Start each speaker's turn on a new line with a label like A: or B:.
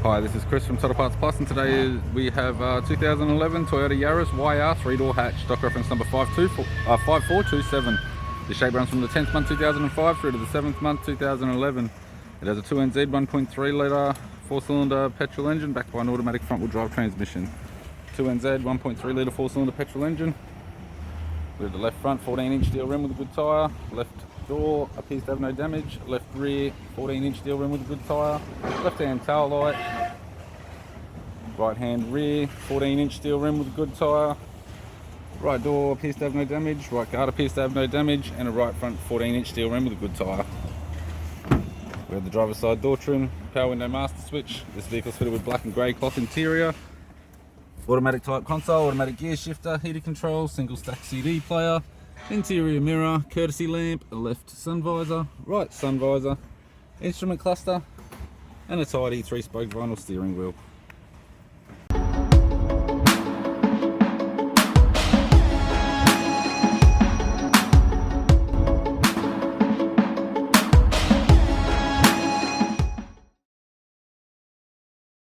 A: Hi, this is Chris from Total Parts Plus, and today we have 2011 Toyota Yaris YR 3-door hatch, stock reference number 5427. The shape runs from the 10th month 2005 through to the 7th month 2011. It has a 2NZ 1.3 litre 4-cylinder petrol engine backed by an automatic front-wheel drive transmission. 2NZ 1.3 litre 4-cylinder petrol engine. We have the left front 14-inch steel rim with a good tyre. Left door appears to have no damage. Left rear 14-inch steel rim with a good tyre. Left hand tail light. Right hand rear 14-inch steel rim with a good tyre. Right door appears to have no damage. Right guard appears to have no damage. And a right front 14-inch steel rim with a good tyre. We have the driver's side door trim, power window master switch. This vehicle is fitted with black and grey cloth interior. Automatic type console, automatic gear shifter, heater control, single stack CD player, interior mirror, courtesy lamp, a left sun visor, right sun visor, instrument cluster, and a tidy 3-spoke vinyl steering wheel.